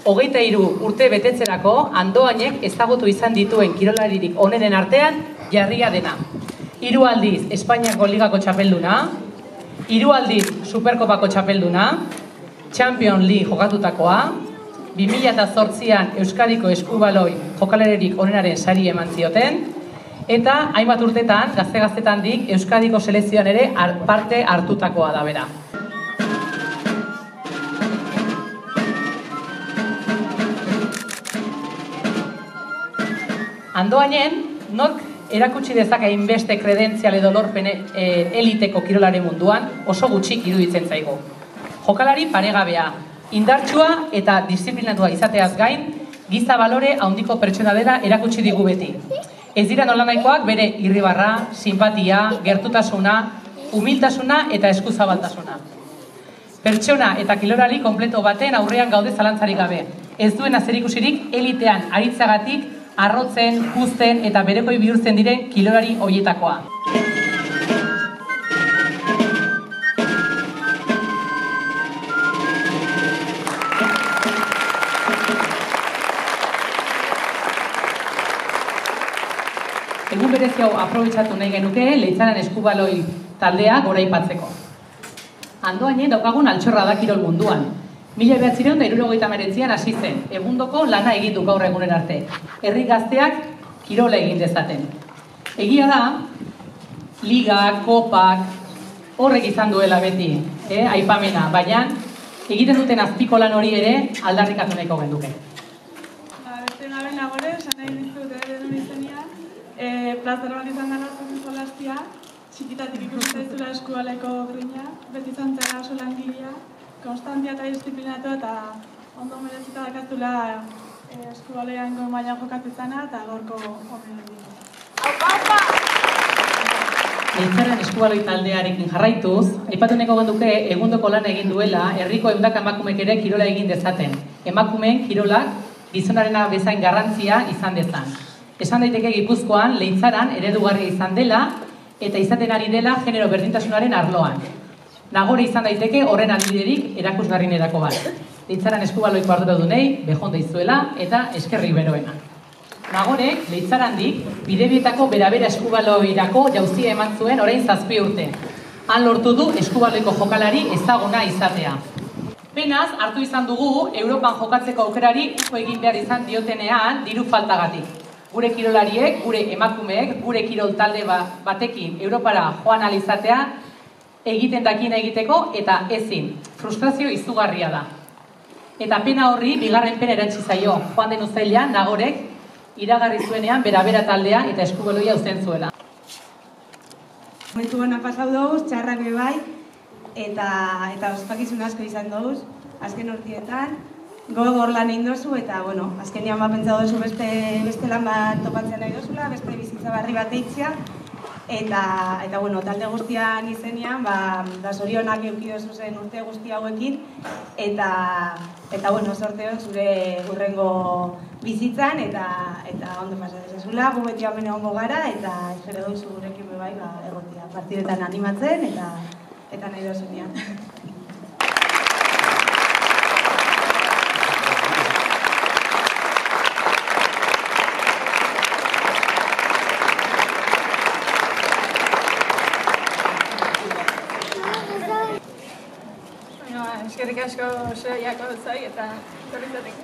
23 urte betetzerako Andoainek ezagutu izan dituen kirolaririk onenen artean jarria dena. 3 aldiz Espainiako Ligako txapelduna, 3 aldiz Superkopako txapelduna, Champions League jokatutakoa, 2008an Euskadiko eskubaloi jokalaririk onenaren sari eman zioten, eta hainbat urtetan, gazte-gaztetandik Euskadiko selekzioan ere parte hartutakoa da bera. Andoainen, nork erakutsi dezake hainbeste kredentzial edo lorpen eliteko kirolaren munduan oso gutxik iruditzen zaigu. Jokalari paregabea, indartsua eta disiplinatua izateaz gain, giza balore handiko pertsona dela erakutsi digu beti. Ez dira nolanahikoak bere irribarra, simpatia, gertutasuna, humiltasuna eta eskuzabaltasuna. Pertsona eta kirolari konpleto baten aurrean gaude zalantzarik gabe. Ez duena zerikusirik elitean aritzagatik arrotzen, puzten eta berekoi bihurtzen diren kirolari horietakoa. Egun berezi hau aprobetxatu nahi genuke Leitzaran eskubaloi taldea goraipatzeko. Andoainen daukagun altxorra da kirol munduan. 1979an hasi zen, egundoko lana egin du gaur egunen arte. Herri gazteak kirola egin dezaten. Egia da, ligak, kopak, horrek izan duela beti, aipamena, baina egiten duten azpiko lan hori ere aldarrikatu nahiko genuke. Beste gaben nagore, esan nahi dizut eredun izenean, plazer bat izan dara zen solastia, txikitatik ikusten zula eskubaleko grina, beti izan zara oso langilea, konstantia eta disiplinatu eta ondo merezita dakaztula eskubalean goi mailan jokatzezana eta gorko horren dira. Leitzaran eskubaloi taldearekin jarraituz, aipatu nahiko genuke egundoko lan egin duela herriko 100 emakumek ere kirola egin dezaten. Emakumeen kirolak gizonarena bezain garrantzia izan dezan. Esan daiteke Gipuzkoan Leitzaran eredugarria izan dela eta izaten ari dela genero berdintasunaren arloan. Nagore izan daiteke horren albiderik erakusgarrienetako bat. Leitzaran eskubaloiko arduradunei bejon deizuela eta eskerrik beroena. Nagorek Leitzarandik bidebietako berabera eskubaloirako jauzia eman zuen orain 7 urte. Han lortu du eskubaloiko jokalari ezaguna izatea. Penaz, hartu izan dugu Europan jokatzeko aukerari uko egin behar izan diotenean diru faltagatik. Gure kirolariek, gure emakumeek, gure kirol talde batekin Europara joan ahal izatea egiten dakina egiteko eta ezin. Frustrazio izugarria da. Eta pena horri bigarren pena erantzi zaio. Joan den uztailean Nagorek iragarri zuenean berabera taldea eta eskubaloia uzten zuela. Momentu gana pasau dauz, txarrak bai, eta ospakizun asko izan dauz, azken urtietan. Gogor lan egin dozu eta, azkenian pentsa dozu beste lan bat topatzen nahi dozula, beste bizitza barri bat eitzia. Eta talde guztian izenean, zorionak eukidozu zen urte guzti hauekin, eta sorteo zure hurrengo bizitzan, eta ondo pasatezazula, gu beti hamen egongo gara, eta espero duzu gurekin bebai egotia. Partidetan animatzen, eta nahi dozunean. Eskerrik asko soiako zai eta zorrizatik.